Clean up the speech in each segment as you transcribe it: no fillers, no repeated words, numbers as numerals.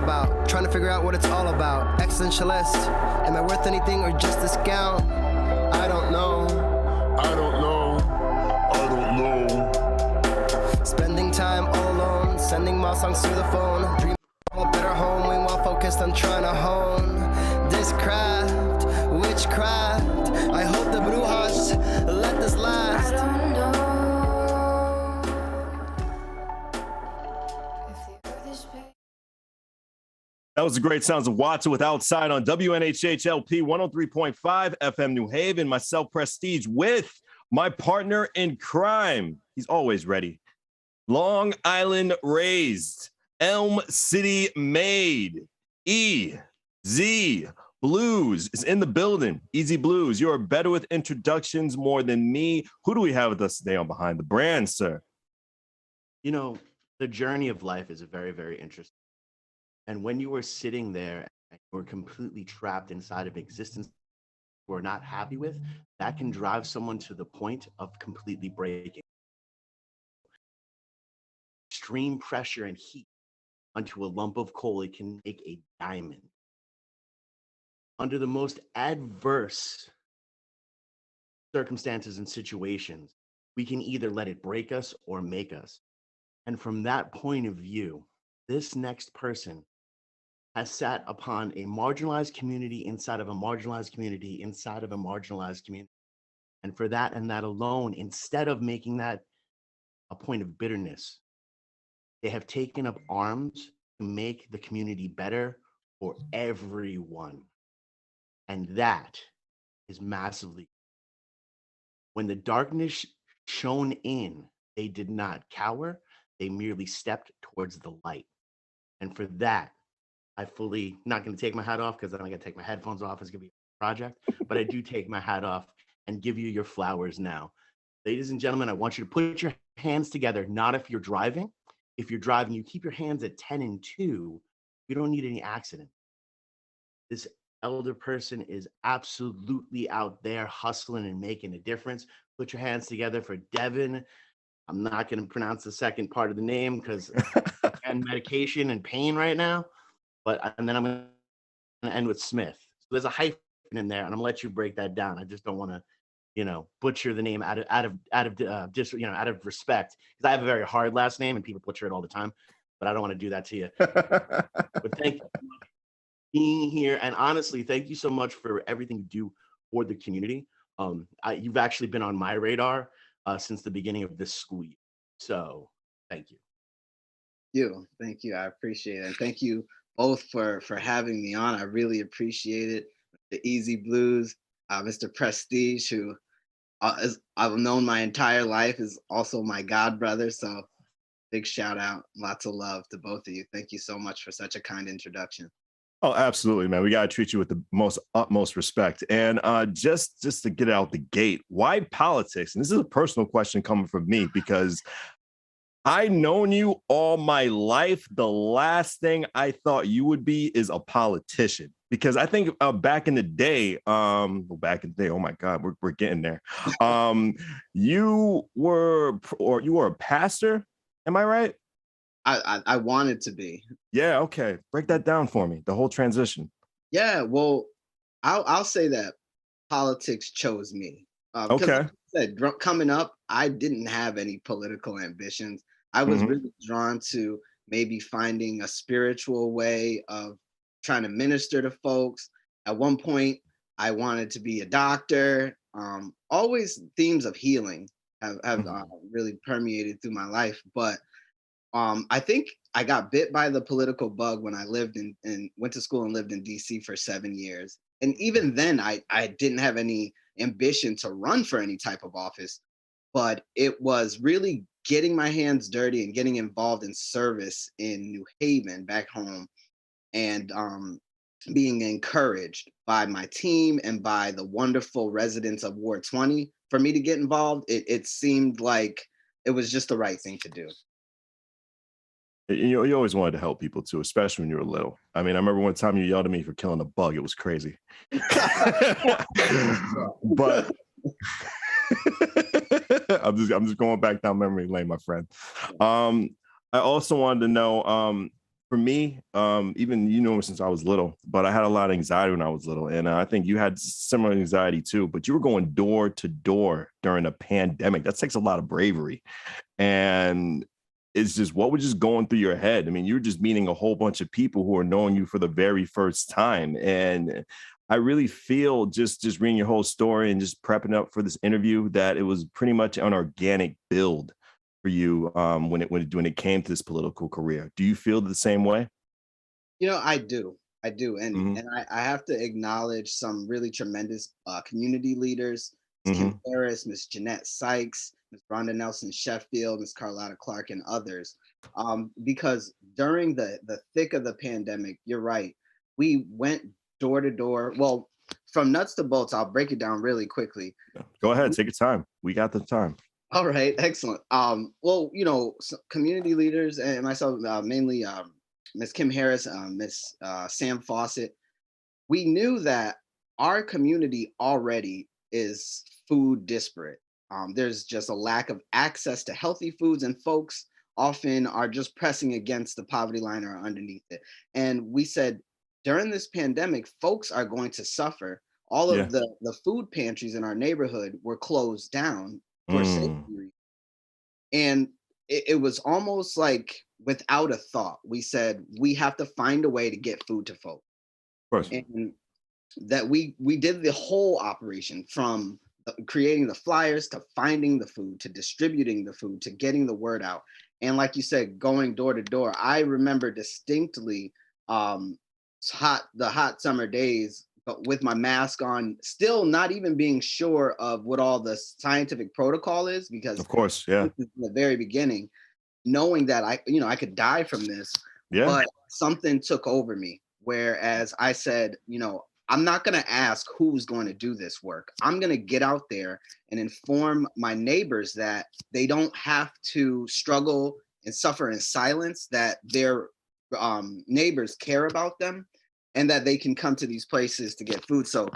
about, trying to figure out what it's all about. Existentialist, am I worth anything or just discount? I don't know. I don't know. I don't know. Spending time all alone, sending my songs to the phone. Dream of a better home, we want focused on trying to hone this craft, witchcraft. I hope the brujas let this last. I don't know. That was the great sounds of Watson with Outside on WNHHLP 103.5 FM New Haven. Myself, Prestige, with my partner in crime. He's always ready. Long Island raised, Elm City made. E.Z. BlueZ is in the building. Easy BlueZ, you are better with introductions more than me. Who do we have with us today on Behind the Brand, sir? You know, the journey of life is very, very interesting. And when you are sitting there and you're completely trapped inside of existence you are not happy with, that can drive someone to the point of completely breaking. Extreme pressure and heat onto a lump of coal, it can make a diamond. Under the most adverse circumstances and situations, we can either let it break us or make us. And from that point of view, this next person has sat upon a marginalized community inside of a marginalized community inside of a marginalized community. And for that and that alone, instead of making that a point of bitterness, they have taken up arms to make the community better for everyone. And that is massively. When the darkness shone in, they did not cower, they merely stepped towards the light. And for that, I fully, not going to take my hat off because then I got to take my headphones off. It's going to be a project, but I do take my hat off and give you your flowers now. Ladies and gentlemen, I want you to put your hands together, not if you're driving. If you're driving, you keep your hands at 10 and 2. You don't need any accident. This elder person is absolutely out there hustling and making a difference. Put your hands together for Devin. I'm not going to pronounce the second part of the name because I'm medication and pain right now. And then I'm going to end with Smith. So there's a hyphen in there, and I'm going to let you break that down. I just don't want to, butcher the name out of respect, because I have a very hard last name and people butcher it all the time. But I don't want to do that to you. But thank you for being here, and honestly, thank you so much for everything you do for the community. You've actually been on my radar since the beginning of this school year. So thank you. Thank you. I appreciate it. And thank you both for having me on. I really appreciate it. The Easy BlueZ, Mr. Prestige, who I've known my entire life, is also my god brother. So big shout out, lots of love to both of you. Thank you so much for such a kind introduction. Oh, absolutely, man. We got to treat you with the utmost respect. And just to get out the gate, why politics? And this is a personal question coming from me because I've known you all my life. The last thing I thought you would be is a politician, because I think back in the day, oh my God, we're getting there. You were a pastor. Am I right? I wanted to be. Yeah. Okay. Break that down for me. The whole transition. Yeah. Well, I'll say that politics chose me. Okay. Like I said, coming up, I didn't have any political ambitions. I was really drawn to maybe finding a spiritual way of trying to minister to folks. At one point, I wanted to be a doctor. Always themes of healing have really permeated through my life. But I think I got bit by the political bug when I lived went to school and lived in DC for 7 years. And even then, I didn't have any ambition to run for any type of office, but it was really getting my hands dirty and getting involved in service in New Haven back home, and being encouraged by my team and by the wonderful residents of Ward 20 for me to get involved. It seemed like it was just the right thing to do. You always wanted to help people too, especially when you were little. I mean, I remember one time you yelled at me for killing a bug. It was crazy. But I'm just going back down memory lane, my friend. I also wanted to know, For me, even you know since I was little, but I had a lot of anxiety when I was little, and I think you had similar anxiety too. But you were going door to door during a pandemic. That takes a lot of bravery, and it's just what was just going through your head. I mean, you were just meeting a whole bunch of people who are knowing you for the very first time, and I really feel just reading your whole story and just prepping up for this interview that it was pretty much an organic build for you when it came to this political career. Do you feel the same way? I do. I do. And Hmm. and I have to acknowledge some really tremendous community leaders. Ms. Kim Hmm. Harris, Miss Jeanette Sykes, Miss Rhonda Nelson Sheffield, Miss Carlotta Clark, and others. Because during the thick of the pandemic, you're right, we went door to door. Well, from nuts to bolts, I'll break it down really quickly. Go ahead, take your time. We got the time. All right, excellent. Well, community leaders and myself, mainly Miss Kim Harris, Miss Sam Fawcett, we knew that our community already is food disparate. There's just a lack of access to healthy foods, and folks often are just pressing against the poverty line or underneath it. And we said during this pandemic, folks are going to suffer. All Yeah. of the food pantries in our neighborhood were closed down for safety Mm, reasons. And it was almost like without a thought, we said we have to find a way to get food to folks. of course. And that we did the whole operation from creating the flyers to finding the food to distributing the food to getting the word out, and like you said, going door to door. I remember distinctly um the hot summer days, but with my mask on, still not even being sure of what all the scientific protocol is, because Of course. Yeah. this is the very beginning, knowing that I could die from this. Yeah. But something took over me. Whereas I said, I'm not going to ask who's going to do this work. I'm going to get out there and inform my neighbors that they don't have to struggle and suffer in silence, that their neighbors care about them, and that they can come to these places to get food. So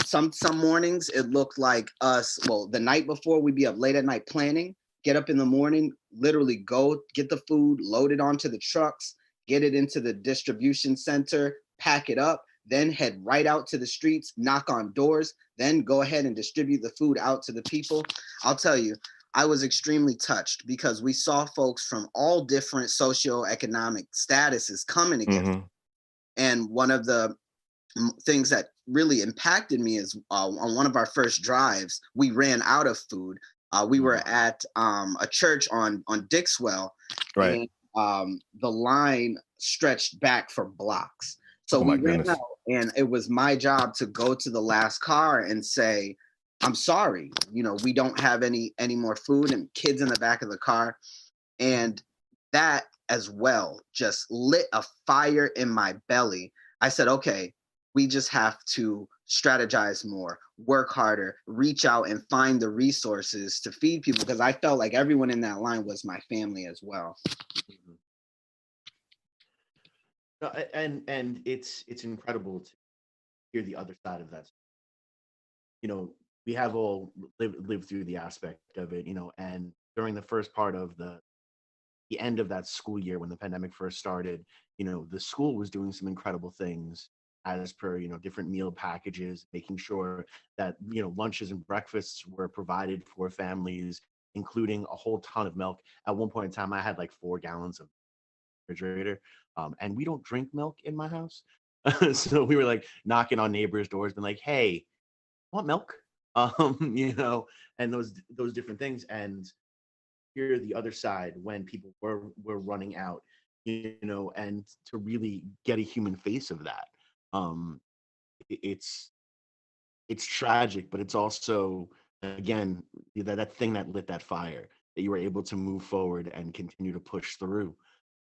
some mornings it looked like us. Well, the night before, we'd be up late at night planning, get up in the morning, literally go get the food, load it onto the trucks, get it into the distribution center, pack it up, then head right out to the streets, knock on doors, then go ahead and distribute the food out to the people. I'll tell you, I was extremely touched because we saw folks from all different socioeconomic statuses coming to get food. Hmm. And one of the things that really impacted me is on one of our first drives, we ran out of food. We were at a church on Dixwell, Right. and the line stretched back for blocks. So Oh my we ran out, goodness. and it was my job to go to the last car and say, "I'm sorry, we don't have any more food," and kids in the back of the car. And that as well just lit a fire in my belly. I said, okay, we just have to strategize more, work harder, reach out and find the resources to feed people, because I felt like everyone in that line was my family as well. Mhm. No, and it's incredible to hear the other side of that. You know, we have all lived through the aspect of it, and during the first part of the end of that school year when the pandemic first started, the school was doing some incredible things as per, different meal packages, making sure that, lunches and breakfasts were provided for families, including a whole ton of milk. At one point in time, I had like 4 gallons of refrigerator. And we don't drink milk in my house. So we were like knocking on neighbors' doors, been like, hey, want milk? And those different things. And hear the other side when people were running out, and to really get a human face of that. Um, it's tragic, but it's also, again, that thing that lit that fire, that you were able to move forward and continue to push through.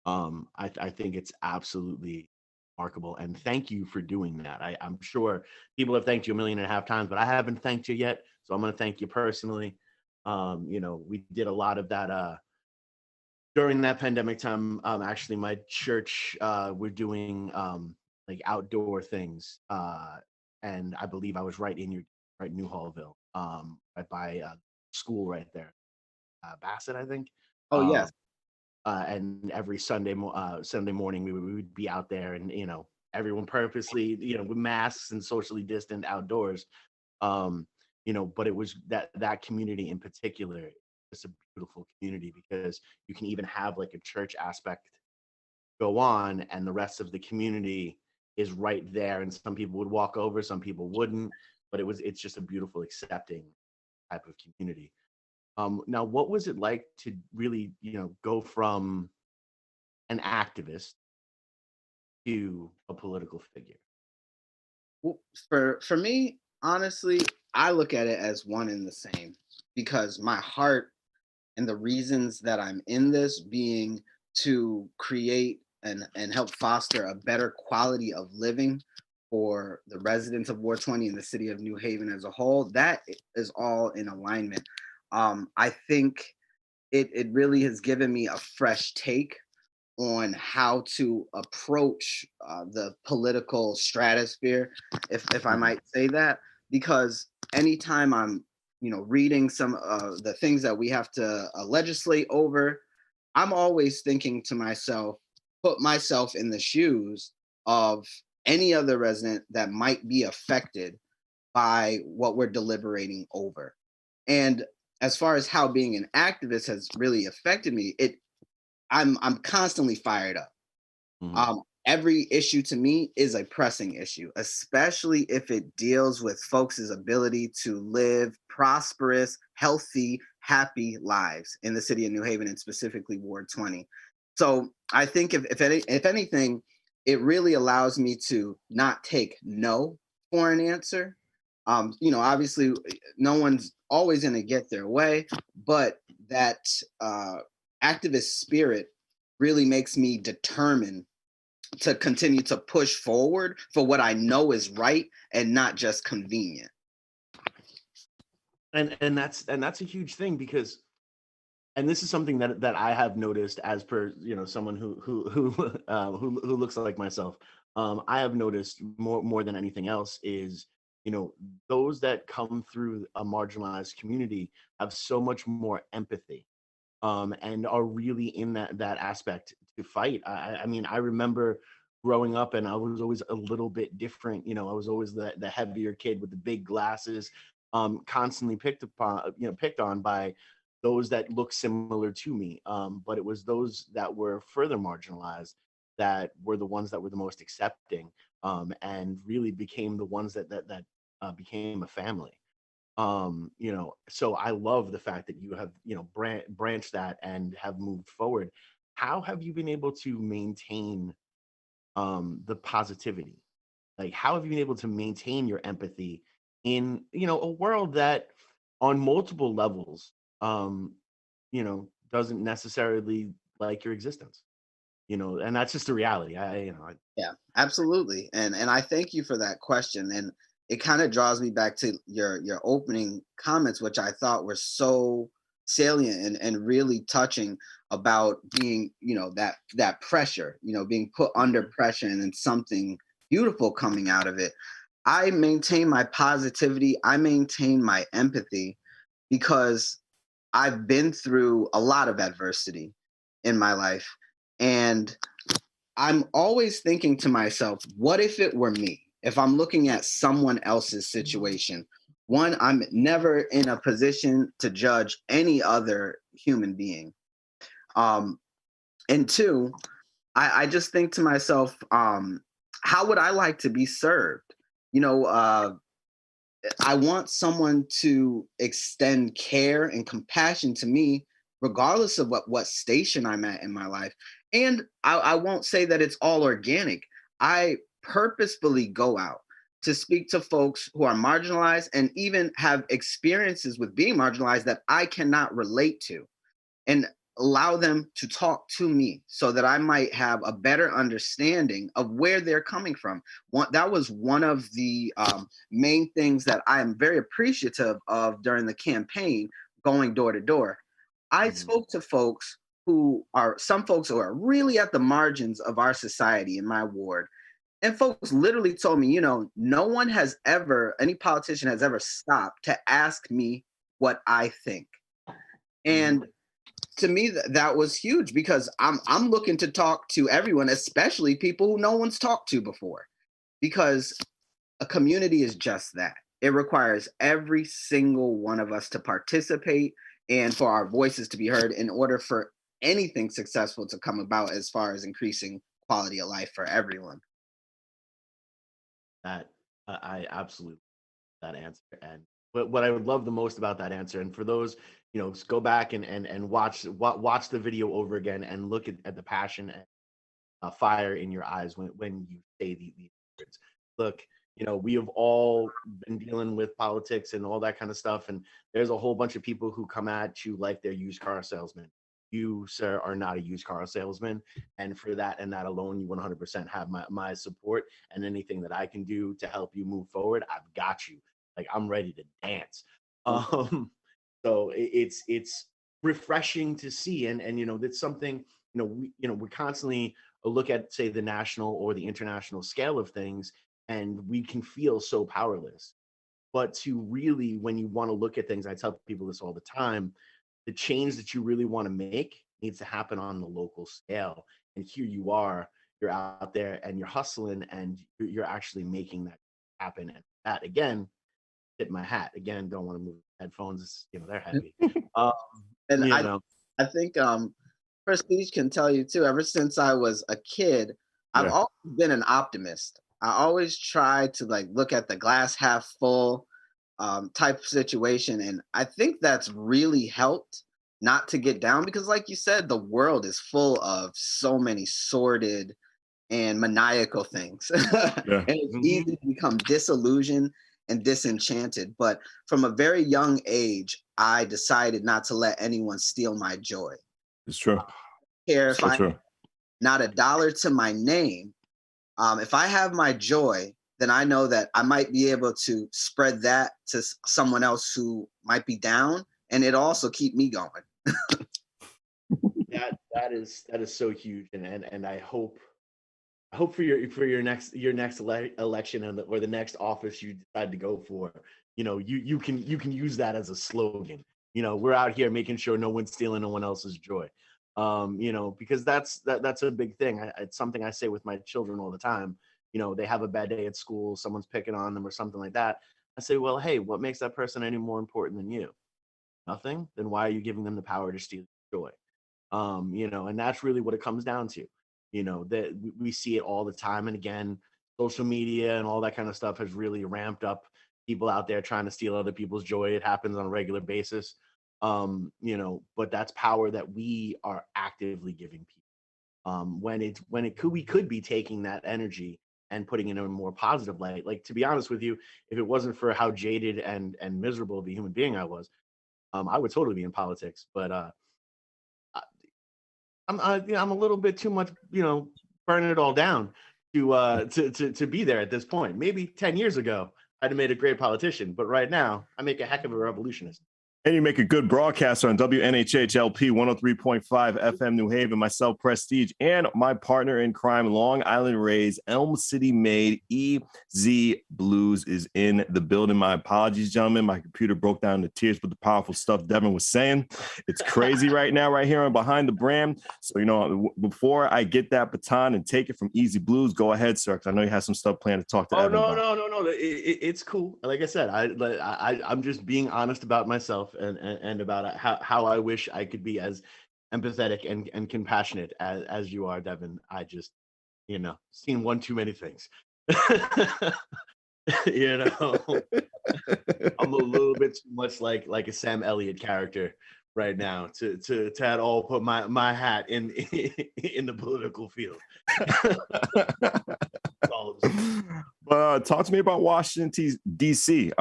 I think it's absolutely remarkable, and thank you for doing that. I'm sure people have thanked you 1.5 million times, but I haven't thanked you yet, so I'm going to thank you personally. We did a lot of that during that pandemic time. Actually, my church, we're doing like outdoor things, and I believe I was right in New Hallville, right by school right there, Bassett, I think. Oh Um, yes. and every Sunday morning we would be out there, and everyone purposely with masks and socially distant outdoors. But it was that community in particular. It's a beautiful community because you can even have like a church aspect go on, and the rest of the community is right there. And some people would walk over, some people wouldn't, but it's just a beautiful, accepting type of community. Now, what was it like to really, go from an activist to a political figure? Well, for me, honestly, I look at it as one and the same, because my heart and the reasons that I'm in this being to create and help foster a better quality of living for the residents of Ward 20 and the city of New Haven as a whole, that is all in alignment. I think it really has given me a fresh take on how to approach the political stratosphere, if I Mhm. might say that, because anytime I'm reading some the things that we have to legislate over, I'm always thinking to myself, put myself in the shoes of any other resident that might be affected by what we're deliberating over. And as far as how being an activist has really affected me, I'm constantly fired up. Mhm. Every issue to me is a pressing issue, especially if it deals with folks' ability to live prosperous, healthy, happy lives in the city of New Haven, and specifically Ward 20. So I think if anything, it really allows me to not take no for an answer. Obviously, no one's always going to get their way, but that uh, activist spirit really makes me determined to continue to push forward for what I know is right and not just convenient. And that's a huge thing, because and this is something that I have noticed, as per someone who looks like myself. I have noticed more than anything else is those that come through a marginalized community have so much more empathy, and are really in that aspect to fight. I mean, I remember growing up, and I was always a little bit different. I was always the heavier kid with the big glasses, constantly picked on by those that look similar to me. But it was those that were further marginalized that were the ones that were the most accepting, and really became the ones that became a family. So I love the fact that you have branched that and have moved forward. How have you been able to maintain the positivity? Like, how have you been able to maintain your empathy in a world that on multiple levels doesn't necessarily like your existence? And that's just the reality. Yeah, absolutely. And I thank you for that question. And it kind of draws me back to your opening comments, which I thought were so salient and really touching about being, that pressure, being put under pressure and then something beautiful coming out of it. I maintain my positivity, I maintain my empathy because I've been through a lot of adversity in my life. And I'm always thinking to myself, what if it were me? If I'm looking at someone else's situation, one, I'm never in a position to judge any other human being. Um, and two, I just think to myself, how would I like to be served? You know, I want someone to extend care and compassion to me, regardless of what station I'm at in my life. And I won't say that it's all organic. I purposefully go out to speak to folks who are marginalized and even have experiences with being marginalized that I cannot relate to, and allow them to talk to me so that I might have a better understanding of where they're coming from. That was one of the main things that I am very appreciative of during the campaign, going door to door. I Mhm. spoke to some folks who are really at the margins of our society in my ward. And folks literally told me, any politician has ever stopped to ask me what I think. Mhm. And to me, that was huge because I'm looking to talk to everyone, especially people who no one's talked to before, because a community is just that. It requires every single one of us to participate and for our voices to be heard in order for anything successful to come about as far as increasing quality of life for everyone. That I absolutely that answer. And what I would love the most about that answer, and for those, go back and watch the video over again and look at the passion and fire in your eyes when you say these words. Look, we have all been dealing with politics and all that kind of stuff, and there's a whole bunch of people who come at you like they're used car salesmen. You, sir, are not a used car salesman, and for that and that alone, you 100% have my support, and anything that I can do to help you move forward, I've got you. Like, I'm ready to dance. So it's refreshing to see, and it's something, we constantly look at, say, the national or the international scale of things, and we can feel so powerless. But to really, when you want to look at things, I tell people this all the time, the change that you really want to make needs to happen on the local scale. And here you are, you're out there and you're hustling and you're actually making that happen. And that, again, hit my hat. Again, don't want to move headphones. They're heavy. And I think Prestige can tell you too, ever since I was a kid, I've always been an optimist. I always try to look at the glass half full type of situation. And I think that's really helped not to get down because, like you said, the world is full of so many sordid and maniacal things. And it's easy to become disillusioned and disenchanted. But from a very young age, I decided not to let anyone steal my joy. It's true. If I not a dollar to my name, if I have my joy, then I know that I might be able to spread that to someone else who might be down, and it also keep me going. that is so huge, and I hope for your next election or the next office you decide to go for, you can use that as a slogan. We're out here making sure no one's stealing no one else's joy. Because that's a big thing. It's something I say with my children all the time. They have a bad day at school, someone's picking on them or something like that. I say, well, hey, what makes that person any more important than you? Nothing. Then why are you giving them the power to steal joy? And that's really what it comes down to. That we see it all the time. And again, social media and all that kind of stuff has really ramped up people out there trying to steal other people's joy. It happens on a regular basis. But that's power that we are actively giving people. We could be taking that energy and putting it in a more positive light. Like, to be honest with you, if it wasn't for how jaded and miserable of a human being I was, I would totally be in politics. But I'm a little bit too much, burning it all down to be there at this point. Maybe 10 years ago, I'd have made a great politician, but right now I make a heck of a revolutionist. And you make a good broadcaster on WNHHLP 103.5 FM New Haven, myself, Prestige, and my partner in crime, Long Island Rays, Elm City made EZ BlueZ is in the building. My apologies, gentlemen. My computer broke down into tears with the powerful stuff Devin was saying. It's crazy right now, right here on Behind the Brand. So, before I get that baton and take it from EZ BlueZ, go ahead, sir, because I know you have some stuff planned to talk to Evan about. No. It's cool. Like I said, I'm just being honest about myself. And about how I wish I could be as empathetic and compassionate as you are, Devin. I just, seen one too many things. I'm a little bit too much like a Sam Elliott character right now to at all put my hat in the political field. Talk to me about Washington, D.C.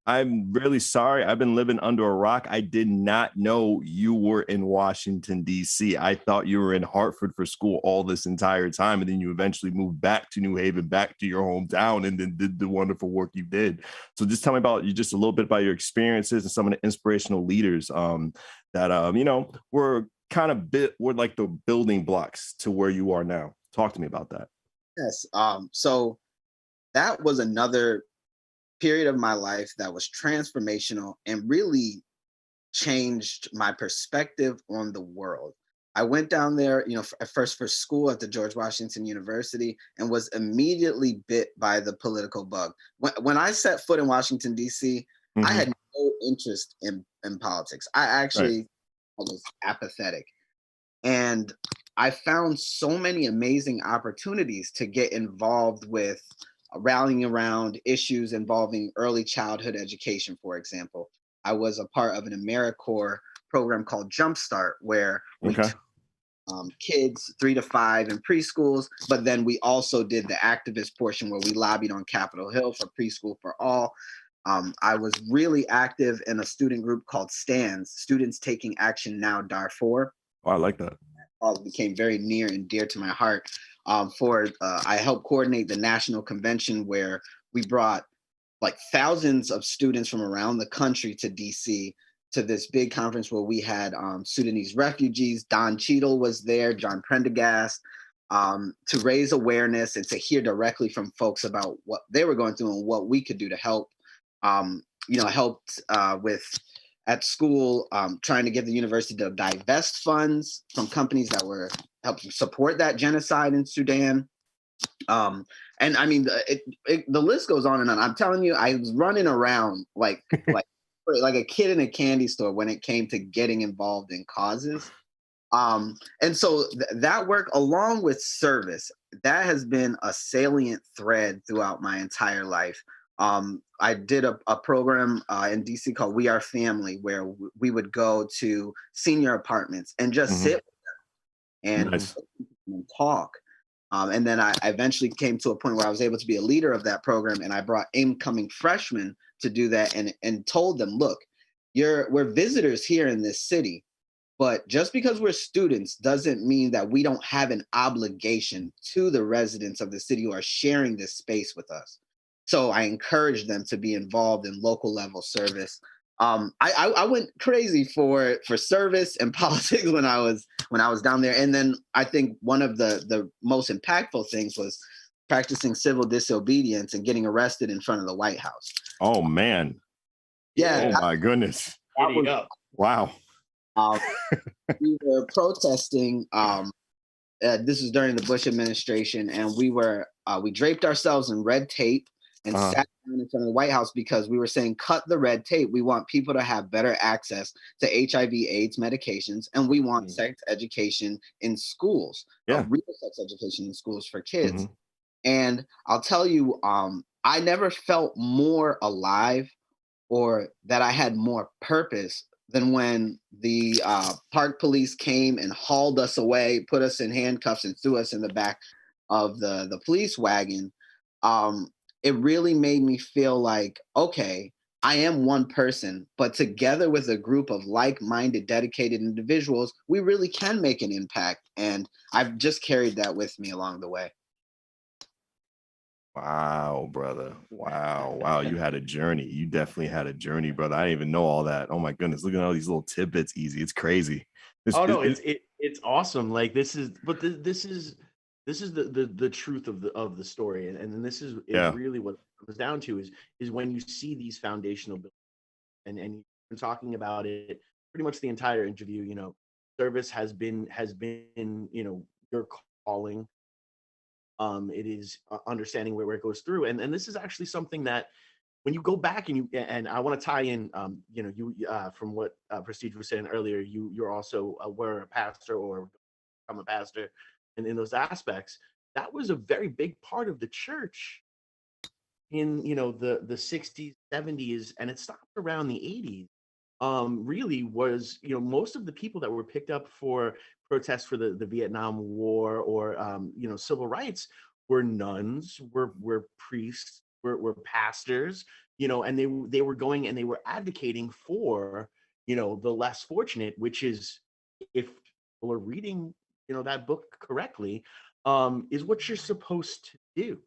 I'm really sorry. I've been living under a rock. I did not know you were in Washington, D.C. I thought you were in Hartford for school all this entire time, and then you eventually moved back to New Haven, back to your hometown, and then did the wonderful work you did. So just tell me about just a little bit about your experiences and some of the inspirational leaders that were were like the building blocks to where you are now. Talk to me about that. Yes. So that was another period of my life that was transformational and really changed my perspective on the world. I went down there, at first for school at the George Washington University, and was immediately bit by the political bug. When I set foot in Washington, D.C., I had no interest in politics. I actually was apathetic. And I found so many amazing opportunities to get involved with rallying around issues involving early childhood education, for example. I was a part of an AmeriCorps program called Jumpstart, where we took kids 3 to 5 in preschools, but then we also did the activist portion where we lobbied on Capitol Hill for preschool for all. I was really active in a student group called STANS, Students Taking Action Now Darfur. Oh, I like that. It became very near and dear to my heart. I helped coordinate the national convention where we brought like thousands of students from around the country to DC to this big conference where we had Sudanese refugees. Don Cheadle was there, John Prendergast, to raise awareness and to hear directly from folks about what they were going through and what we could do to help. Helped with at school, trying to get the university to divest funds from companies that were helping support that genocide in Sudan. And I mean, the list goes on and on. I'm telling you, I was running around like a kid in a candy store when it came to getting involved in causes. And so that work, along with service, that has been a salient thread throughout my entire life. I did a program in DC called We Are Family, where we would go to senior apartments and just sit with them and talk. And then I eventually came to a point where I was able to be a leader of that program, and I brought incoming freshmen to do that and told them, look, we're visitors here in this city, but just because we're students doesn't mean that we don't have an obligation to the residents of the city who are sharing this space with us. So I encouraged them to be involved in local level service. I went crazy for service and politics when I was down there. And then I think one of the most impactful things was practicing civil disobedience and getting arrested in front of the White House. Oh man. Yeah. Oh my goodness. Wow. We were protesting. This was during the Bush administration, and we draped ourselves in red tape and sat down in front of the White House because we were saying, cut the red tape. We want people to have better access to HIV/AIDS medications, and we want sex education in schools, real sex education in schools for kids. And I'll tell you, I never felt more alive or that I had more purpose than when the park police came and hauled us away, put us in handcuffs, and threw us in the back of the police wagon. It really made me feel like, okay, I am one person, but together with a group of like-minded, dedicated individuals, we really can make an impact. And I've just carried that with me along the way. Wow, brother. Wow. You had a journey. You definitely had a journey, brother. I didn't even know all that. Oh my goodness. Look at all these little tidbits, Easy. It's crazy. It's awesome. Like this is the truth of the story. And this is really what it comes down to is when you see these foundational buildings and you've been talking about it pretty much the entire interview, service has been, your calling. It is understanding where it goes through. And this is actually something that when you go back and I want to tie in, from what Prestige was saying earlier, you're also were a pastor or become a pastor, and in those aspects, that was a very big part of the church in the 60s, 70s, and it stopped around the 80s. Really was most of the people that were picked up for protests for the Vietnam War or civil rights were nuns, were priests, were pastors, and they were going and they were advocating for the less fortunate, which is, if people are reading that book correctly, is what you're supposed to do.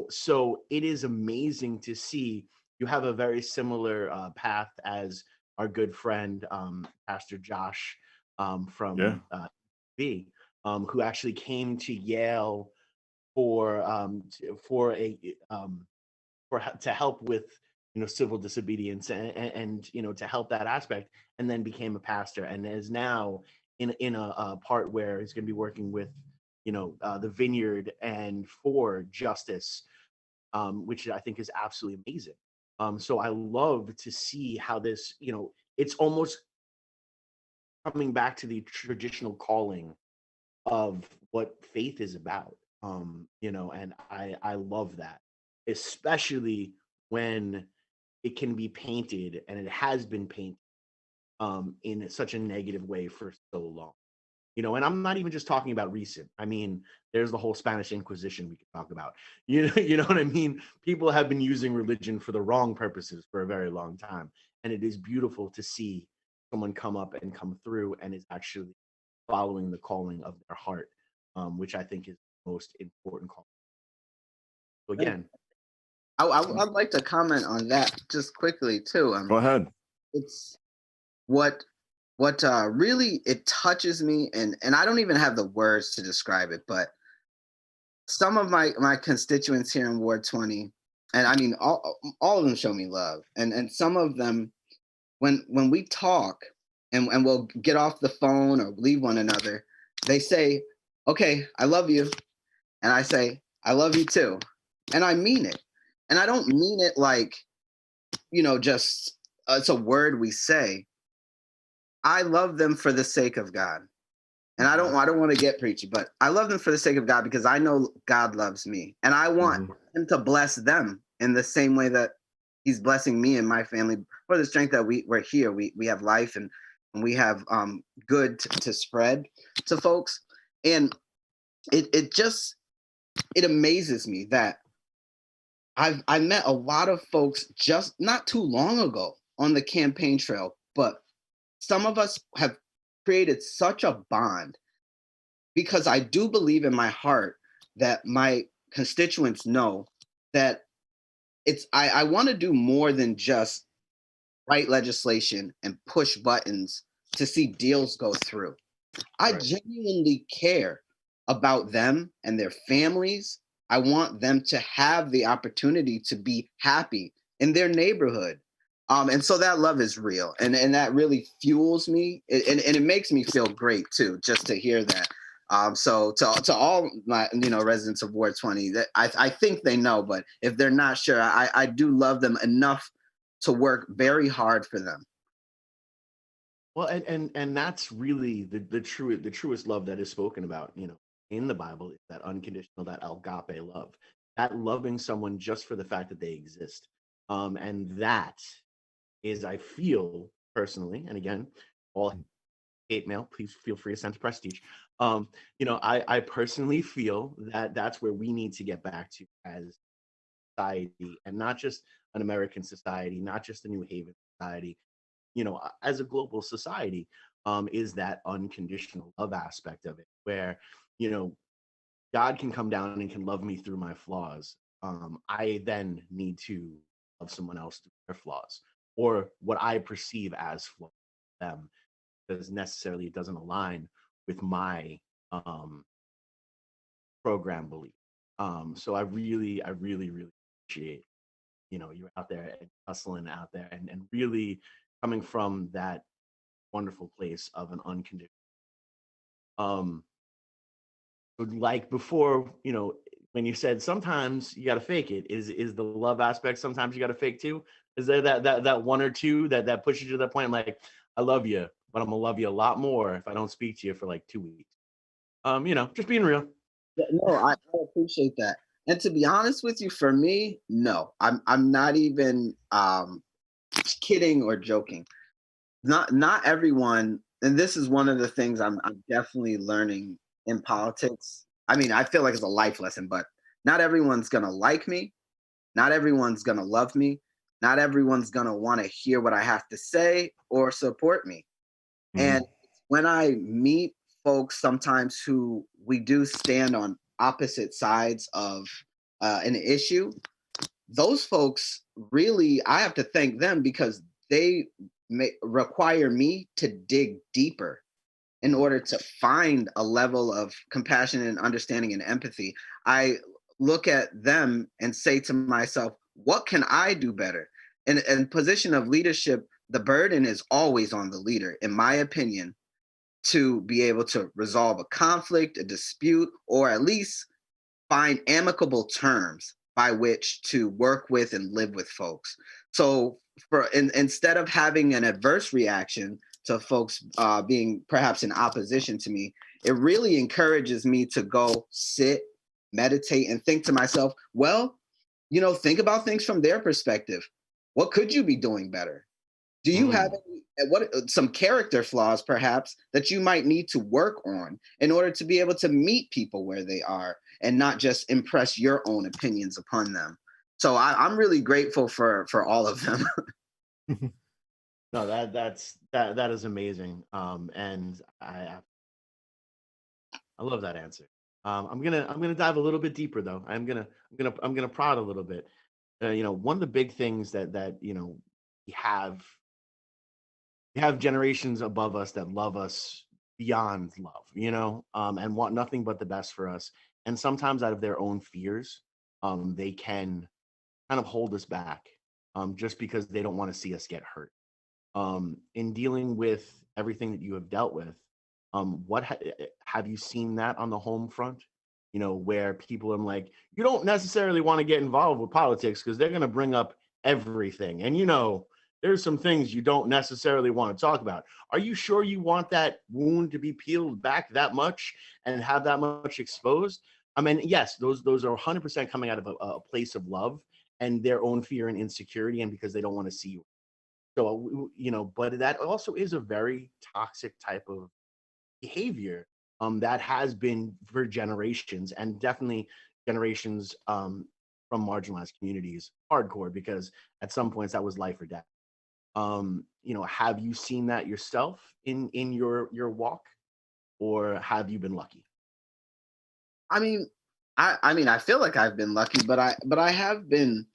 So it is amazing to see you have a very similar path as our good friend Pastor Josh from B, who actually came to Yale to help with civil disobedience and to help that aspect, and then became a pastor and is now in a part where he's going to be working with the vineyard and for justice, which I think is absolutely amazing. So I love to see how this, it's almost coming back to the traditional calling of what faith is about. And I love that, especially when it can be painted, and it has been painted in such a negative way for so long. And I'm not even just talking about recent. I mean, there's the whole Spanish Inquisition we could talk about. You know what I mean? People have been using religion for the wrong purposes for a very long time. And it is beautiful to see someone come up and come through and is actually following the calling of their heart, which I think is the most important call. So again, I'd like to comment on that just quickly too. Go ahead. It's what really it touches me, and I don't even have the words to describe it, but some of my constituents here in Ward 20, and I mean all of them show me love, and some of them when we talk and we'll get off the phone or leave one another, they say, "Okay, I love you," and I say, "I love you too," and I mean it, and I don't mean it like just it's a word we say. I love them for the sake of God. And I don't want to get preachy, but I love them for the sake of God because I know God loves me. And I want him to bless them in the same way that he's blessing me and my family for the strength that we're here. We have life and we have good to spread to folks. And it amazes me that I met a lot of folks just not too long ago on the campaign trail, but some of us have created such a bond because I do believe in my heart that my constituents know that I want to do more than just write legislation and push buttons to see deals go through. I genuinely care about them and their families. I want them to have the opportunity to be happy in their neighborhood. And so that love is real, and that really fuels me, and it makes me feel great too, just to hear that. So to all my residents of Ward 20, that I think they know, but if they're not sure, I do love them enough to work very hard for them. Well, and that's really the truest love that is spoken about, in the Bible, is that unconditional, that agape love, that loving someone just for the fact that they exist. And that is, I feel personally, and again, all hate mail, please feel free to send to Prestige. I personally feel that that's where we need to get back to as society, and not just an American society, not just a New Haven society, as a global society, is that unconditional love aspect of it, where, God can come down and can love me through my flaws. I then need to love someone else through their flaws, or what I perceive as flaws them, because necessarily it doesn't align with my program belief. So I really appreciate, you're out there and hustling out there and really coming from that wonderful place of an unconditional. Like before, when you said sometimes you got to fake it, is the love aspect sometimes you got to fake too? Is there that one or two that pushes you to that point, like, I love you, but I'm gonna love you a lot more if I don't speak to you for like 2 weeks? Just being real. No, I appreciate that. And to be honest with you, for me, no, I'm not even kidding or joking. Not everyone, and this is one of the things I'm definitely learning in politics. I mean, I feel like it's a life lesson, but not everyone's gonna like me. Not everyone's gonna love me. Not everyone's gonna want to hear what I have to say or support me. And when I meet folks sometimes who we do stand on opposite sides of an issue, those folks really, I have to thank them because they require me to dig deeper in order to find a level of compassion and understanding and empathy. I look at them and say to myself, what can I do better? in position of leadership, the burden is always on the leader, in my opinion, to be able to resolve a conflict, a dispute, or at least find amicable terms by which to work with and live with folks. So instead of having an adverse reaction to folks being perhaps in opposition to me, it really encourages me to go sit, meditate, and think to myself, well, think about things from their perspective. What could you be doing better? Do you have some character flaws, perhaps, that you might need to work on in order to be able to meet people where they are and not just impress your own opinions upon them? So I'm really grateful for all of them. No, that is amazing. And I love that answer. I'm gonna dive a little bit deeper though. I'm gonna prod a little bit. One of the big things that we have generations above us that love us beyond love, and want nothing but the best for us. And sometimes out of their own fears, they can kind of hold us back, just because they don't want to see us get hurt. In dealing with everything that you have dealt with, have you seen that on the home front? Where people are like, you don't necessarily want to get involved with politics because they're going to bring up everything. And there's some things you don't necessarily want to talk about. Are you sure you want that wound to be peeled back that much and have that much exposed? I mean, yes, those are 100% coming out of a place of love and their own fear and insecurity, and because they don't want to see you. So, but that also is a very toxic type of behavior that has been for generations, and definitely generations from marginalized communities, hardcore, because at some points that was life or death. Have you seen that yourself in your walk, or have you been lucky? I mean, I feel like I've been lucky, but I have been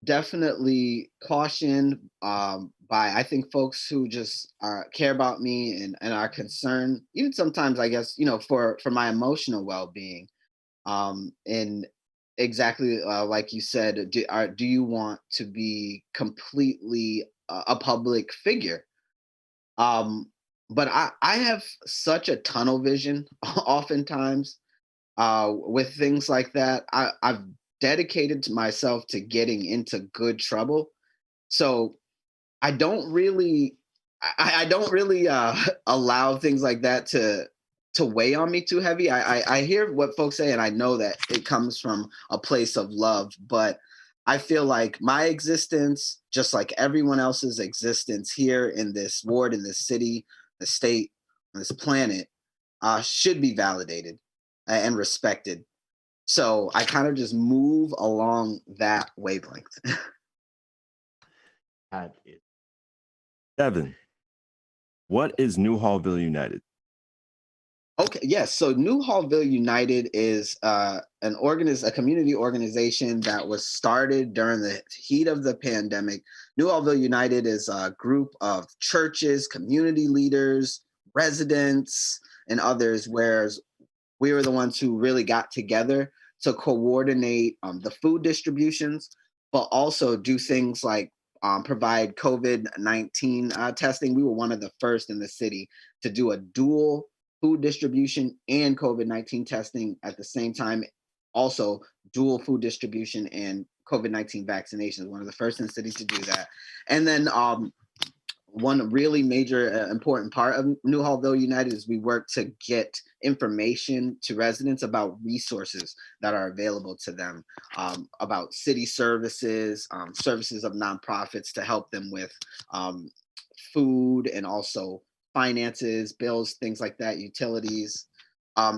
definitely cautioned by, I think, folks who just care about me and are concerned, even sometimes, I guess, for my emotional well-being. And exactly like you said, do you want to be completely a public figure? But I have such a tunnel vision oftentimes with things like that. I've dedicated to myself to getting into good trouble. So I don't really, I don't really allow things like that to weigh on me too heavy. I hear what folks say, and I know that it comes from a place of love, but I feel like my existence, just like everyone else's existence here in this ward, in this city, the state, on this planet, should be validated and respected. So I kind of just move along that wavelength. That is Devin, what is New Hallville United? Okay, yes. So New Hallville United is a community organization that was started during the heat of the pandemic. New Hallville United is a group of churches, community leaders, residents, and others, whereas we were the ones who really got together to coordinate the food distributions, but also do things like provide COVID-19 testing. We were one of the first in the city to do a dual food distribution and COVID-19 testing at the same time. Also, dual food distribution and COVID-19 vaccinations, one of the first in the city to do that. And then one really major important part of New Hallville United is we work to get information to residents about resources that are available to them, about city services, services of nonprofits to help them with food and also finances, bills, things like that, utilities.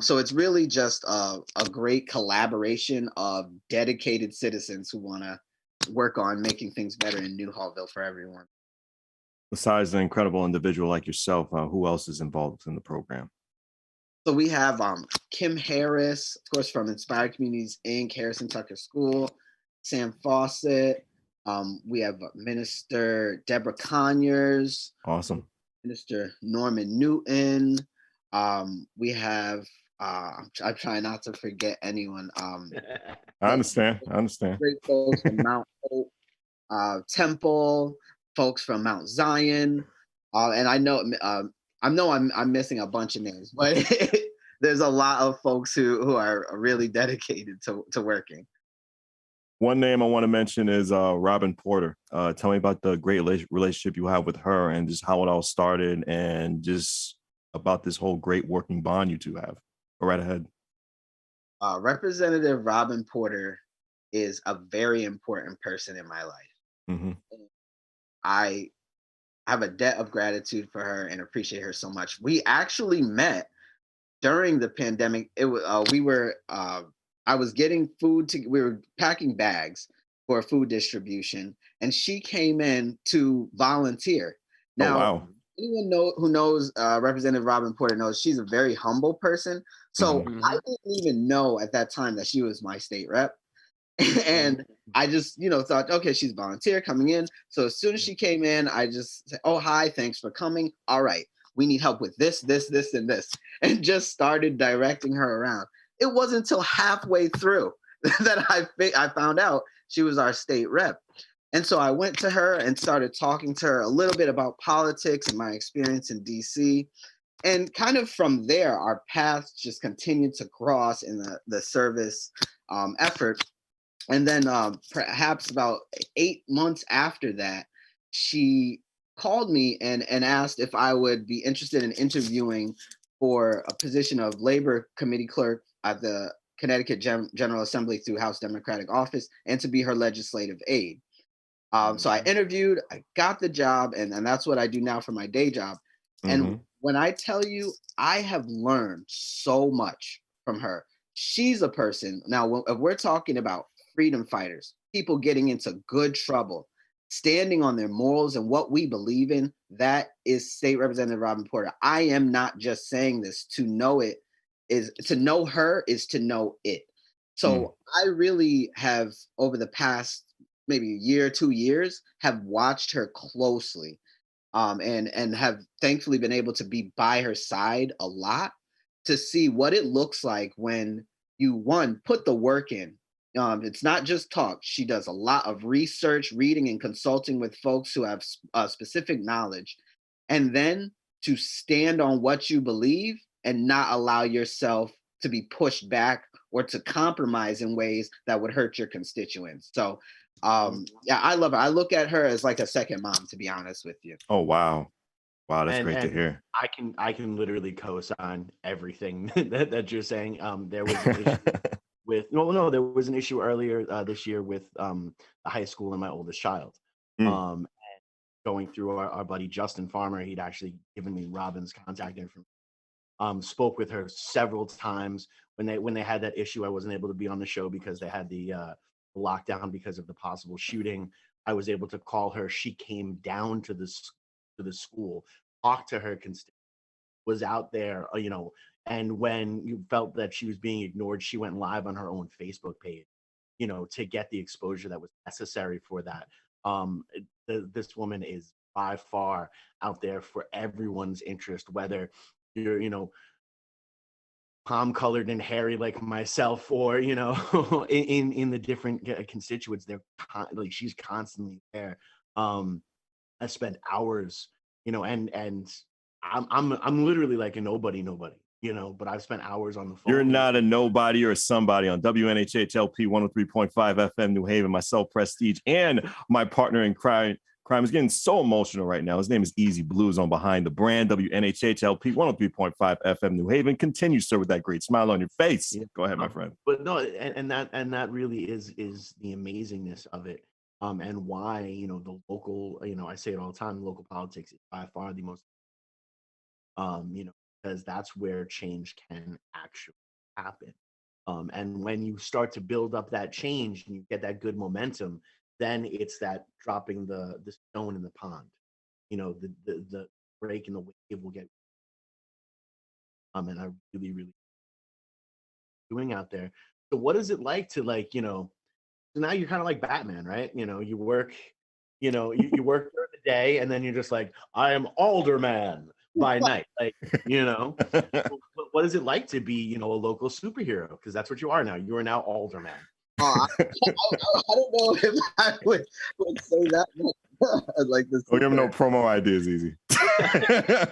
So it's really just a great collaboration of dedicated citizens who want to work on making things better in New Hallville for everyone. Besides an incredible individual like yourself, who else is involved in the program? So we have Kim Harris, of course, from Inspired Communities Inc., Harrison Tucker School, Sam Fawcett. We have Minister Deborah Conyers. Awesome. Minister Norman Newton. We have, I'm trying not to forget anyone. I understand. Great folks from Mount Hope. Temple, folks from Mount Zion, and I'm missing a bunch of names, but there's a lot of folks who are really dedicated to working. One name I want to mention is Robin Porter. Tell me about the great relationship you have with her and just how it all started and just about this whole great working bond you two have. Go right ahead. Representative Robin Porter is a very important person in my life. Mm-hmm. I have a debt of gratitude for her and appreciate her so much. We actually met during the pandemic. It was I was getting food we were packing bags for food distribution, and she came in to volunteer. Oh, Now, wow. anyone who knows Representative Robin Porter knows she's a very humble person. So Mhm. I didn't even know at that time that she was my state rep. And I just, thought, okay, she's volunteer coming in. So as soon as she came in, I just said, oh, hi, thanks for coming. All right, we need help with this, and this, and just started directing her around. It wasn't until halfway through that I found out she was our state rep. And so I went to her and started talking to her a little bit about politics and my experience in DC. And kind of from there, our paths just continued to cross in the service effort. And then perhaps about 8 months after that, she called me and asked if I would be interested in interviewing for a position of labor committee clerk at the Connecticut General Assembly through House Democratic Office, and to be her legislative aide. So I interviewed, I got the job, and that's what I do now for my day job. And when I tell you, I have learned so much from her. She's a person. Now, if we're talking about freedom fighters, people getting into good trouble, standing on their morals and what we believe in, that is State Representative Robin Porter. I am not just saying this. To know it is to know her is to know it. So I really have, over the past maybe a year, 2 years, have watched her closely, and have thankfully been able to be by her side a lot to see what it looks like when you put the work in. It's not just talk. She does a lot of research, reading, and consulting with folks who have specific knowledge, and then to stand on what you believe and not allow yourself to be pushed back or to compromise in ways that would hurt your constituents. So yeah, I love her. I look at her as like a second mom, to be honest with you. Oh, wow. Wow, that's great to And hear. I can literally co-sign everything that you're saying. There was an issue with no, there was an issue earlier this year with the high school and my oldest child. And going through our buddy Justin Farmer, he'd actually given me Robin's contact information. Spoke with her several times when they had that issue. I wasn't able to be on the show because they had the lockdown because of the possible shooting. I was able to call her. She came down to the school, talked to her was out there, and when you felt that she was being ignored, she went live on her own Facebook page, to get the exposure that was necessary for that. This woman is by far out there for everyone's interest, whether you're, palm colored and hairy like myself, or in the different constituents. They're like, she's constantly there. I spent hours, and I'm literally like a nobody, but I've spent hours on the phone. You're not a nobody, you're a somebody on WNHHLP 103.5 FM New Haven. Myself, Prestige, and my partner in crime is getting so emotional right now. His name is Easy BlueZ on Behind the Brand. WNHHLP 103.5 FM New Haven. Continue, sir, with that great smile on your face. Yeah. Go ahead, my friend. But no, and that really is the amazingness of it. And why, the local, I say it all the time, local politics is by far the most, because that's where change can actually happen. And when you start to build up that change and you get that good momentum, then it's that dropping the stone in the pond. The break in the wave will get. And I really doing out there. So what is it like to so now you're kind of like Batman, right? You work, you work during the day, and then you're just like, I am alderman by night. Like, what is it like to be, a local superhero? Because that's what you are now. You are now alderman. I don't know if I would say that like this. Don't give him no promo ideas, Easy. I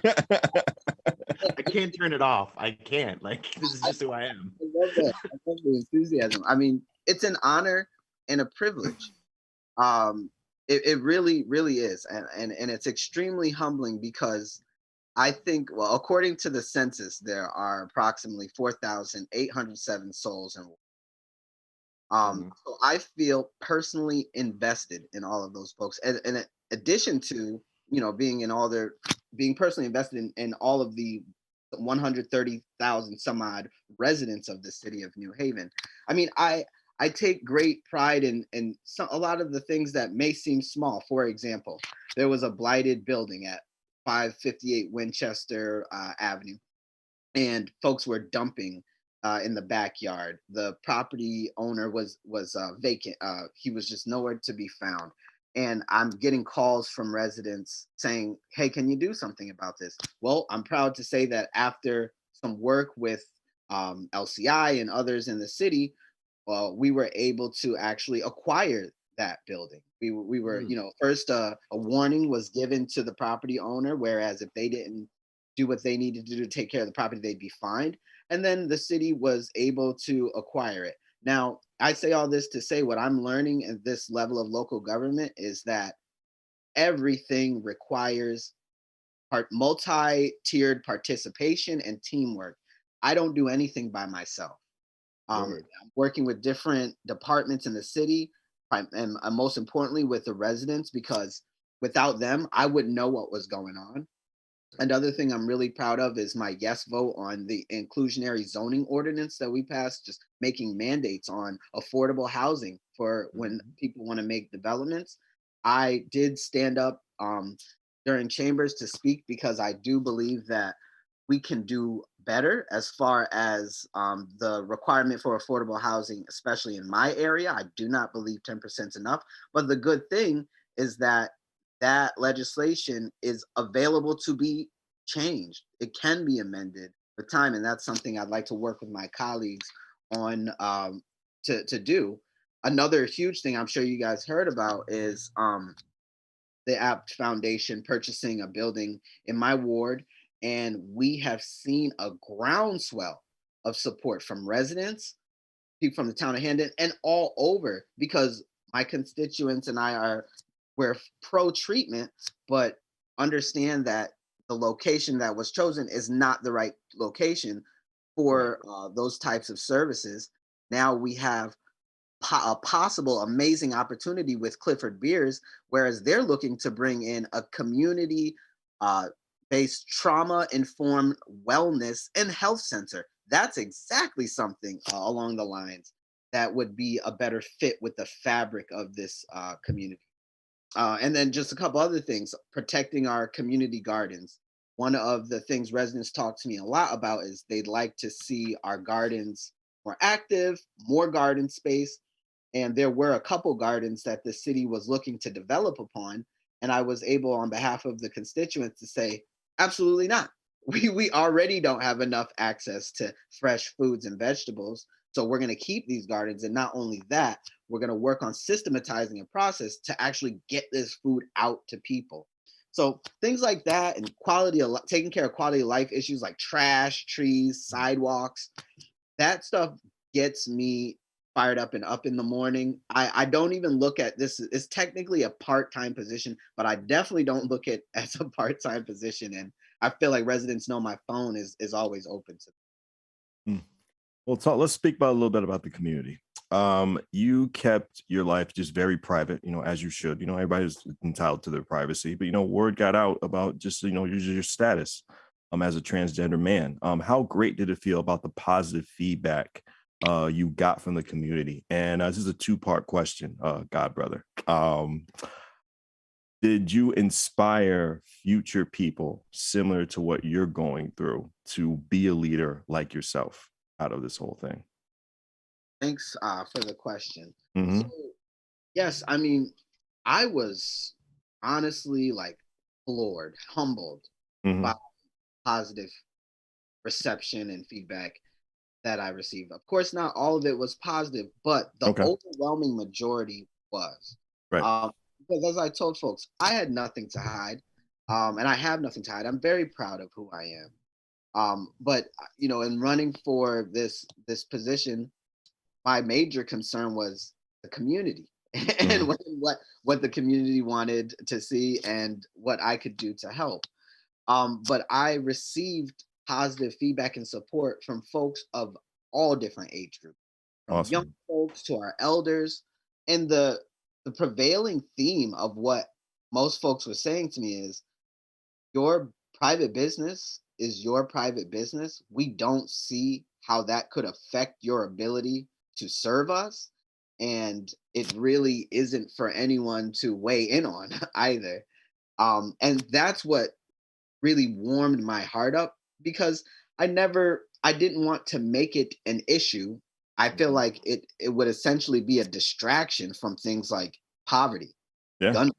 can't turn it off. I can't. Like, this is just who I am. I love that. I love the enthusiasm. I mean, it's an honor and a privilege. It really, really is, and it's extremely humbling because I think, well, according to the census, there are approximately 4,807 souls in. So I feel personally invested in all of those folks, and in addition to being personally invested in all of the 130,000 some odd residents of the city of New Haven. I mean, I take great pride in a lot of the things that may seem small. For example, there was a blighted building at 558 Winchester Avenue, and folks were dumping in the backyard. The property owner was vacant. He was just nowhere to be found. And I'm getting calls from residents saying, "Hey, can you do something about this?" Well, I'm proud to say that after some work with LCI and others in the city, we were able to actually acquire that building. We were, first a warning was given to the property owner, whereas if they didn't do what they needed to do to take care of the property, they'd be fined. And then the city was able to acquire it. Now, I say all this to say what I'm learning at this level of local government is that everything requires multi-tiered participation and teamwork. I don't do anything by myself. I'm working with different departments in the city, and most importantly with the residents, because without them, I wouldn't know what was going on. Another thing I'm really proud of is my yes vote on the inclusionary zoning ordinance that we passed, just making mandates on affordable housing for when people want to make developments. I did stand up during chambers to speak because I do believe that we can do better as far as the requirement for affordable housing, especially in my area. I do not believe 10% is enough. But the good thing is that legislation is available to be changed. It can be amended with time, and that's something I'd like to work with my colleagues on to do. Another huge thing I'm sure you guys heard about is the Apt Foundation purchasing a building in my ward, and we have seen a groundswell of support from residents, people from the town of Hamden, and all over, because my constituents and we're pro treatment, but understand that the location that was chosen is not the right location for those types of services. Now we have a possible amazing opportunity with Clifford Beers, whereas they're looking to bring in a community based trauma informed wellness and health center. That's exactly something along the lines that would be a better fit with the fabric of this community. And then just a couple other things, protecting our community gardens. One of the things residents talk to me a lot about is they'd like to see our gardens more active, more garden space. And there were a couple gardens that the city was looking to develop upon. And I was able, on behalf of the constituents, to say, absolutely not. We already don't have enough access to fresh foods and vegetables. So we're going to keep these gardens. And not only that, we're going to work on systematizing a process to actually get this food out to people. So things like that, and taking care of quality of life issues like trash, trees, sidewalks, that stuff gets me fired up and up in the morning. I don't even look at this. It's technically a part-time position, but I definitely don't look at it as a part-time position. And I feel like residents know my phone is always open to them. Well, let's speak about a little bit about the community. You kept your life just very private, as you should. Everybody's entitled to their privacy, but word got out about just your status as a transgender man. How great did it feel about the positive feedback you got from the community? And this is a two-part question, God brother. Did you inspire future people similar to what you're going through to be a leader like yourself out of this whole thing? Thanks for the question. Mm-hmm. So, yes, I mean, I was honestly floored, humbled by positive reception and feedback. that I received. Of course, not all of it was positive, but the Okay. overwhelming majority was. Right. Because as I told folks, I had nothing to hide, and I have nothing to hide. I'm very proud of who I am. But in running for this position, my major concern was the community and what the community wanted to see and what I could do to help. But I received positive feedback and support from folks of all different age groups, from young Awesome. folks to our elders. And the prevailing theme of what most folks were saying to me is, your private business is your private business. We don't see how that could affect your ability to serve us. And it really isn't for anyone to weigh in on either. And that's what really warmed my heart up, because I didn't want to make it an issue. I feel like it would essentially be a distraction from things like poverty, Yeah. gun,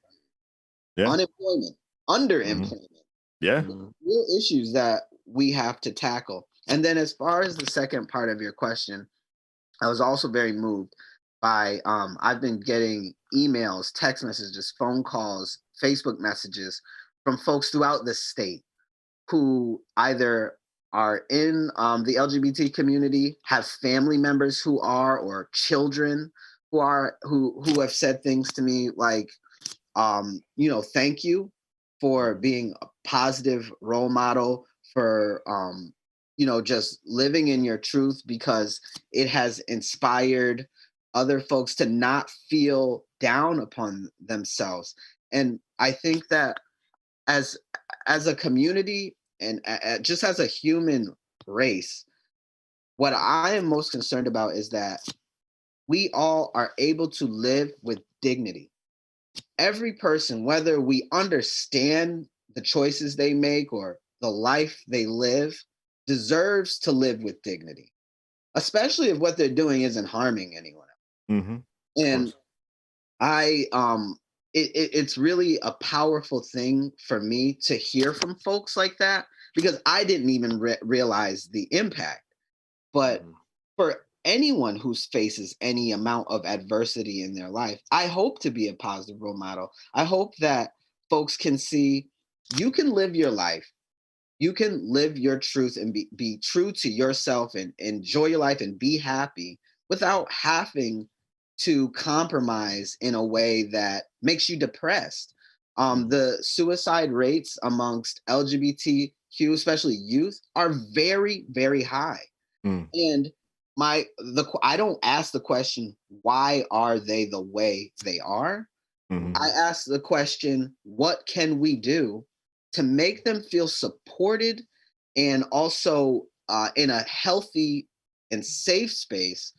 Yeah. unemployment, underemployment, Yeah. real issues that we have to tackle. And then as far as the second part of your question, I was also very moved by I've been getting emails, text messages, phone calls, Facebook messages from folks throughout the state who either are in the LGBT community, have family members who are, or children who have said things to me like, thank you for being a positive role model, for just living in your truth, because it has inspired other folks to not feel down upon themselves. And I think that as a community and just as a human race, what I am most concerned about is that we all are able to live with dignity. Every person, whether we understand the choices they make or the life they live, deserves to live with dignity, especially if what they're doing isn't harming anyone else. Mm-hmm. And it's really a powerful thing for me to hear from folks like that, because I didn't even realize the impact. But for anyone who faces any amount of adversity in their life, I hope to be a positive role model. I hope that folks can see you can live your life. You can live your truth and be true to yourself and enjoy your life and be happy without having to compromise in a way that makes you depressed. The suicide rates amongst LGBTQ, especially youth, are very, very high. Mm. And I don't ask the question, why are they the way they are? Mm-hmm. I ask the question, what can we do to make them feel supported and also in a healthy and safe space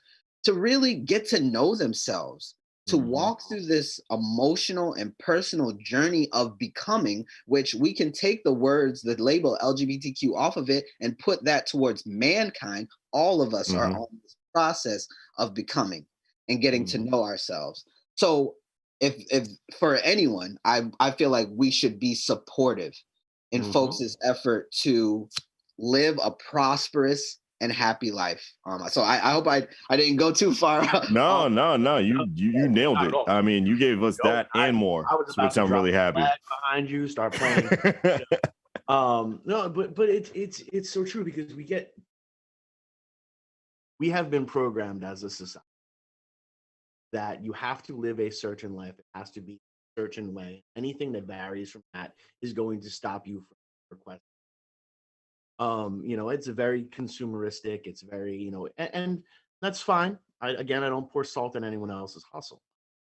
to really get to know themselves, to walk through this emotional and personal journey of becoming, which we can take the words, the label LGBTQ off of it and put that towards mankind. All of us are on this process of becoming and getting to know ourselves. So if for anyone, I feel like we should be supportive in folks' effort to live a prosperous and happy life. So I hope I didn't go too far. No, you nailed Not it. at all. I mean, you gave us Nope, that and more, I was which about to I'm drop really the happy. flag behind you, start playing. No, but it's so true, because we have been programmed as a society that you have to live a certain life. It has to be a certain way. Anything that varies from that is going to stop you from requesting. It's very consumeristic. It's very, and that's fine. I don't pour salt in anyone else's hustle.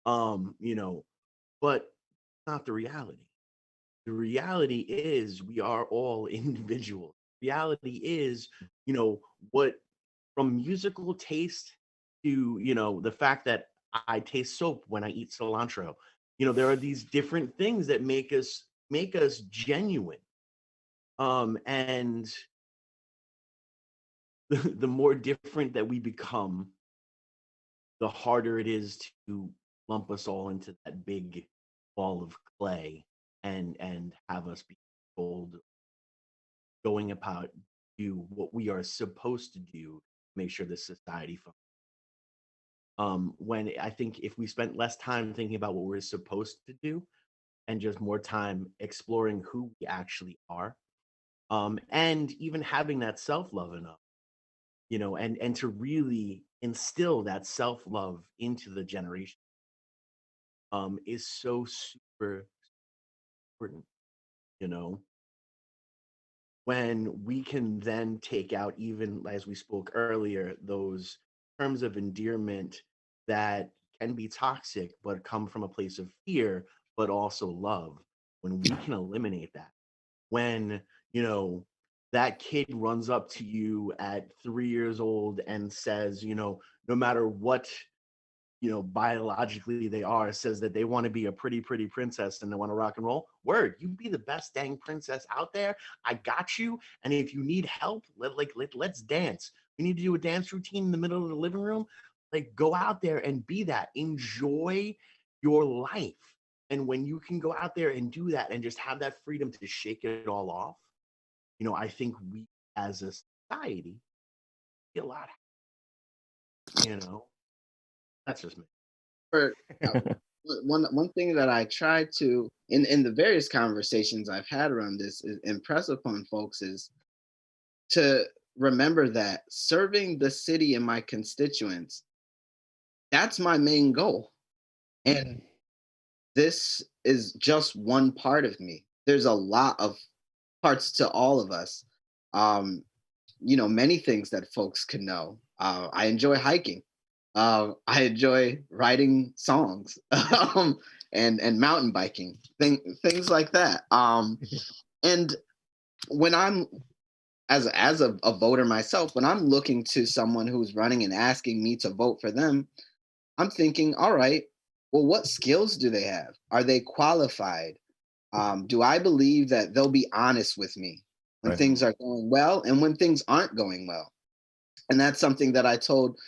But not the reality. The reality is we are all individuals. Reality is, what, from musical taste to, the fact that I taste soap when I eat cilantro. There are these different things that make us genuine. And the more different that we become, the harder it is to lump us all into that big ball of clay and have us be told going about do what we are supposed to do make sure this society functions. When I think if we spent less time thinking about what we're supposed to do and just more time exploring who we actually are, and even having that self-love enough, and to really instill that self-love into the generation, is so super important, you know, when we can then take out, even as we spoke earlier, those terms of endearment that can be toxic but come from a place of fear but also love. When we can eliminate that, when that kid runs up to you at 3 years old and says, no matter what biologically they are, says that they want to be a pretty princess and they want to rock and roll. Word, you be the best dang princess out there. I got you. And if you need help, let's dance. We need to do a dance routine in the middle of the living room. Like, go out there and be that. Enjoy your life. And when you can go out there and do that and just have that freedom to shake it all off, I think we as a society get a lot. That's just me. One thing that I try to, in the various conversations I've had around this, is impress upon folks is to remember that serving the city and my constituents, that's my main goal. And this is just one part of me. There's a lot of parts to all of us. Many things that folks can know. I enjoy hiking. I enjoy writing songs and mountain biking, things like that. And when I'm as a voter myself, when I'm looking to someone who's running and asking me to vote for them, I'm thinking, all right, well, what skills do they have? Are they qualified? Do I believe that they'll be honest with me when things are going well and when things aren't going well? And that's something that I told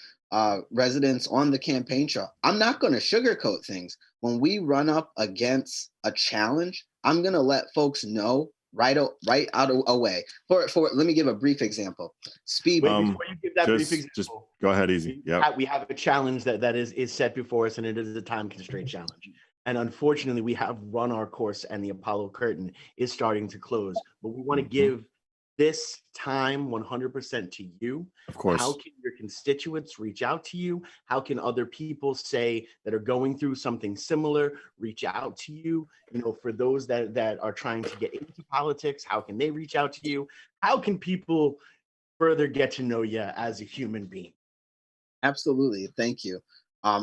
residents on the campaign trail. I'm not going to sugarcoat things. When we run up against a challenge, I'm going to let folks know right out away. For let me give a brief example. Speed. Before you give that brief example, just go ahead, easy. Yeah, we have a challenge that is set before us, and it is a time constraint challenge. And unfortunately, we have run our course, and the Apollo curtain is starting to close. But we want to give this time 100% to you. Of course. How can your constituents reach out to you? How can other people say that are going through something similar reach out to you? For those that are trying to get into politics, how can they reach out to you? How can people further get to know you as a human being? Absolutely. Thank you.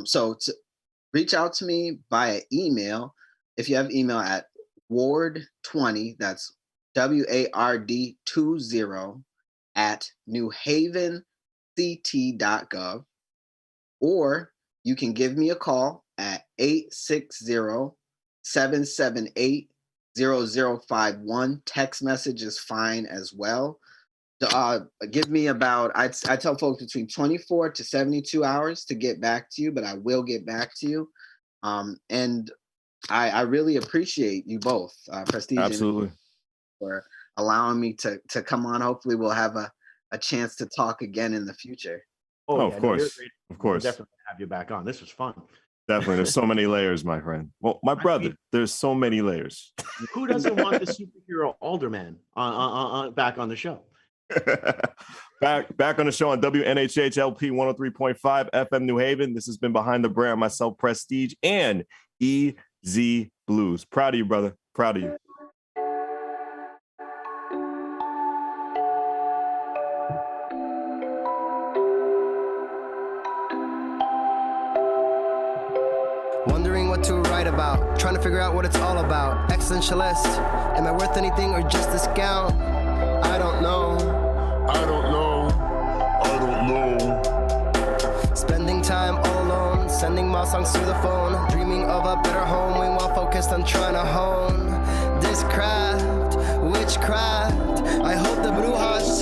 So to reach out to me via email, if you have email at ward20, that's WARD20 at newhavenct.gov, or you can give me a call at 860-778-0051. Text message is fine as well. Give me about, I tell folks between 24 to 72 hours to get back to you, but I will get back to you. And I really appreciate you both, Prestige. Absolutely. For allowing me to come on. Hopefully we'll have a chance to talk again in the future. Of course. Of course. We'll definitely have you back on. This was fun. Definitely. There's so many layers, my friend. Well, my brother, there's so many layers. Who doesn't want the superhero alderman on back on the show? Back on the show on WNHH LP 103.5 FM New Haven. This has been Behind the Brand, myself, Prestige, and EZ Blues. Proud of you, brother. Proud of you. Wondering what to write about, trying to figure out what it's all about. Existentialist, am I worth anything or just discount? I don't know. I don't know. I don't know. Spending time all alone, sending my songs through the phone, dreaming of a better home, we while focused on trying to hone this craft, witchcraft. I hope the Brujas